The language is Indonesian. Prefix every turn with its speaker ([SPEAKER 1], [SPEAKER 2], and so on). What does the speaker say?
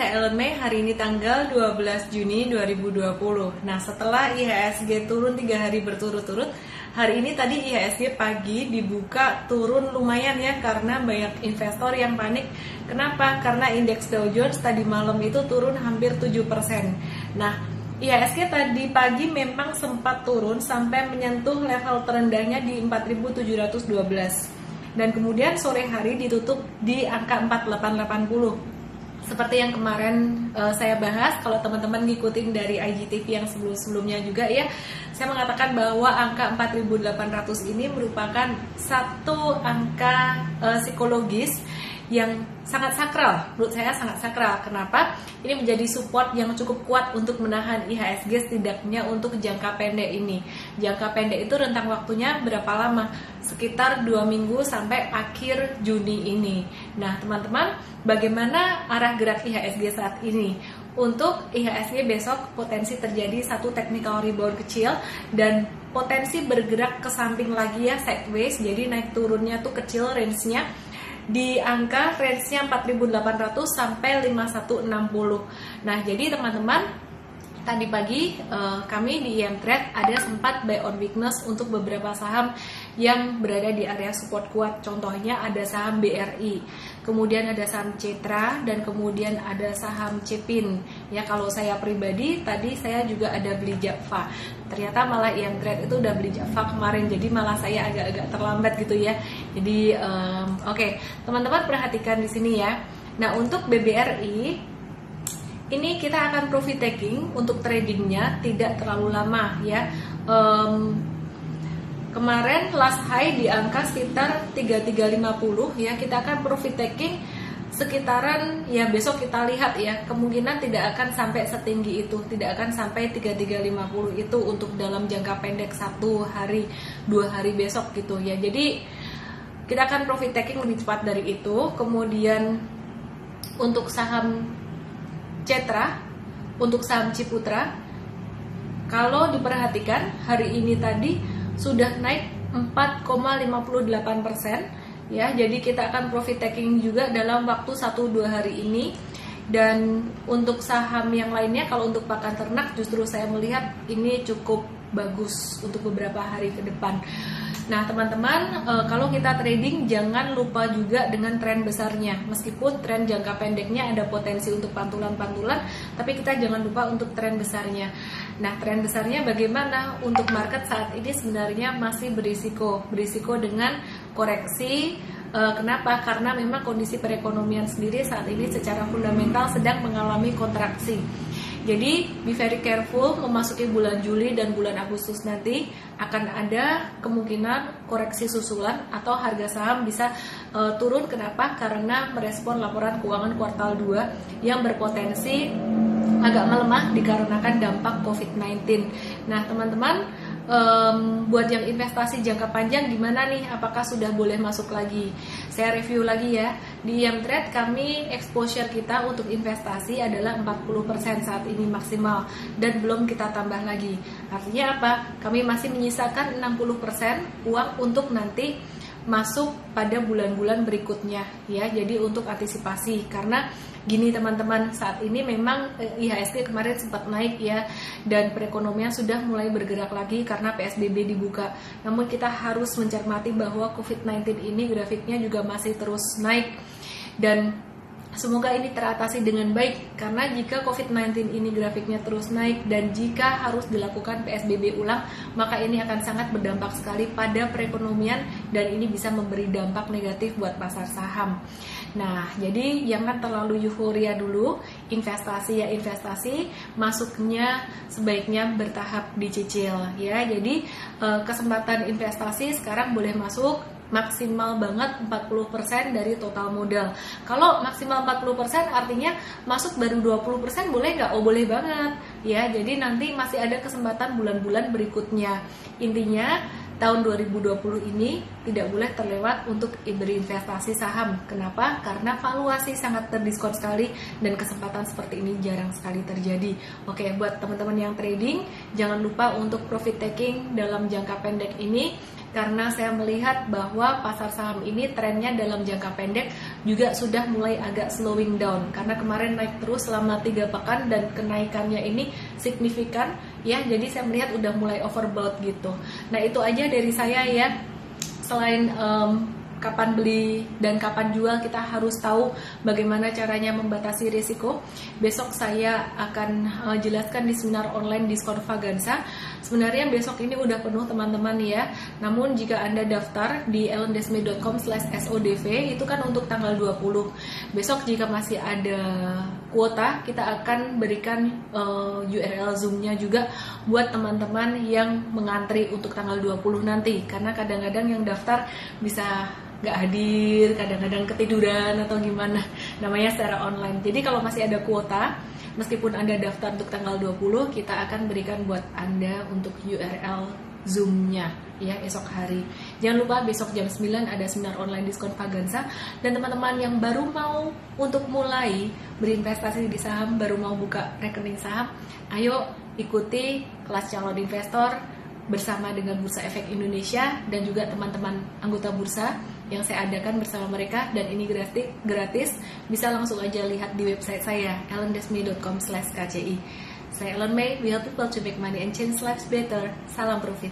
[SPEAKER 1] saya Ellen May. Hari ini tanggal 12 Juni 2020. Nah, setelah IHSG turun 3 hari berturut-turut, hari ini tadi IHSG pagi dibuka turun lumayan ya, karena banyak investor yang panik. Kenapa? Karena indeks Dow Jones tadi malam itu turun hampir 7%. Nah, IHSG tadi pagi memang sempat turun sampai menyentuh level terendahnya di 4.712. Dan kemudian sore hari ditutup di angka 4880. Seperti yang kemarin saya bahas, kalau teman-teman ngikutin dari IGTV yang sebelum-sebelumnya juga ya, saya mengatakan bahwa angka 4800 ini merupakan satu angka psikologis yang sangat sakral. Menurut saya sangat sakral. Kenapa? Ini menjadi support yang cukup kuat untuk menahan IHSG setidaknya untuk jangka pendek ini. Jangka pendek itu rentang waktunya berapa lama? Sekitar 2 minggu sampai akhir Juni ini. Nah, teman-teman, bagaimana arah gerak IHSG saat ini? Untuk IHSG besok potensi terjadi satu technical rebound kecil dan potensi bergerak ke samping lagi ya, sideways. Jadi naik turunnya tuh kecil range-nya di angka range-nya 4.800 sampai 5.160. Nah, jadi teman-teman, tadi pagi kami di IM Trade ada sempat buy on weakness untuk beberapa saham yang berada di area support kuat. Contohnya ada saham BRI, kemudian ada saham Cetra, dan kemudian ada saham Cepin. Ya, kalau saya pribadi tadi saya juga ada beli Jakfa. Ternyata malah IM Trade itu udah beli Jakfa kemarin, jadi malah saya agak-agak terlambat gitu ya. Jadi oke, teman-teman perhatikan di sini ya. Nah, untuk BBRI ini kita akan profit taking untuk tradingnya tidak terlalu lama ya. Kemarin last high di angka sekitar 3350 ya. Kita akan profit taking sekitaran ya, besok kita lihat ya, kemungkinan tidak akan sampai setinggi itu, tidak akan sampai 3350 itu untuk dalam jangka pendek 1 hari 2 hari besok gitu ya. Jadi kita akan profit taking lebih cepat dari itu. Kemudian untuk saham Cetra, untuk saham Ciputra, kalau diperhatikan hari ini tadi sudah naik 4,58% ya. Jadi kita akan profit taking juga dalam waktu 1-2 hari ini. Dan untuk saham yang lainnya, kalau untuk pakan ternak justru saya melihat ini cukup bagus untuk beberapa hari ke depan. Nah, teman-teman, kalau kita trading jangan lupa juga dengan tren besarnya. Meskipun tren jangka pendeknya ada potensi untuk pantulan-pantulan, tapi kita jangan lupa untuk tren besarnya. Nah, tren besarnya bagaimana? Untuk market saat ini sebenarnya masih berisiko dengan koreksi. Kenapa? Karena memang kondisi perekonomian sendiri saat ini secara fundamental sedang mengalami kontraksi. Jadi be very careful memasuki bulan Juli dan bulan Agustus nanti akan ada kemungkinan koreksi susulan atau harga saham bisa turun. Kenapa? Karena merespon laporan keuangan kuartal 2 yang berpotensi agak melemah dikarenakan dampak COVID-19. Nah, teman-teman, buat yang investasi jangka panjang gimana nih? Apakah sudah boleh masuk lagi? Saya review lagi ya. Di IM Trade kami exposure kita untuk investasi adalah 40% saat ini maksimal dan belum kita tambah lagi. Artinya apa? Kami masih menyisakan 60% uang untuk nanti masuk pada bulan-bulan berikutnya ya. Jadi untuk antisipasi, karena gini teman-teman, saat ini memang IHSG kemarin sempat naik ya, dan perekonomian sudah mulai bergerak lagi karena PSBB dibuka. Namun kita harus mencermati bahwa COVID-19 ini grafiknya juga masih terus naik, dan semoga ini teratasi dengan baik, karena jika COVID-19 ini grafiknya terus naik dan jika harus dilakukan PSBB ulang, maka ini akan sangat berdampak sekali pada perekonomian dan ini bisa memberi dampak negatif buat pasar saham. Nah, jadi jangan terlalu euforia dulu, investasi ya investasi, masuknya sebaiknya bertahap dicicil ya. Jadi kesempatan investasi sekarang boleh masuk maksimal banget 40% dari total modal. Kalau maksimal 40% artinya masuk baru 20%, boleh nggak? Oh, boleh banget ya. Jadi nanti masih ada kesempatan bulan-bulan berikutnya. Intinya tahun 2020 ini tidak boleh terlewat untuk berinvestasi saham. Kenapa? Karena valuasi sangat terdiskon sekali dan kesempatan seperti ini jarang sekali terjadi. Oke, buat teman-teman yang trading, jangan lupa untuk profit taking dalam jangka pendek ini karena saya melihat bahwa pasar saham ini trennya dalam jangka pendek juga sudah mulai agak slowing down, karena kemarin naik terus selama 3 pekan dan kenaikannya ini signifikan ya, jadi saya melihat udah mulai overbought gitu. Nah itu aja dari saya ya. Selain kapan beli dan kapan jual, kita harus tahu bagaimana caranya membatasi risiko. Besok saya akan jelaskan di seminar online Diskon Vaganza. Sebenarnya besok ini udah penuh teman-teman ya. Namun jika Anda daftar di ellendesme.com/sodv itu kan untuk tanggal 20. Besok jika masih ada kuota, kita akan berikan URL Zoom-nya juga buat teman-teman yang mengantri untuk tanggal 20 nanti. Karena kadang-kadang yang daftar bisa nggak hadir, kadang-kadang ketiduran atau gimana, namanya secara online. Jadi kalau masih ada kuota, meskipun Anda daftar untuk tanggal 20, kita akan berikan buat Anda untuk URL Zoom-nya ya esok hari. Jangan lupa besok jam 9 ada seminar online Diskon Vaganza. Dan teman-teman yang baru mau untuk mulai berinvestasi di saham, baru mau buka rekening saham, ayo ikuti kelas calon investor bersama dengan Bursa Efek Indonesia dan juga teman-teman anggota bursa yang saya adakan bersama mereka, dan ini gratis. Bisa langsung aja lihat di website saya ellendesme.com/kci. Saya Ellen May, we help people to make money and change lives better. Salam profit.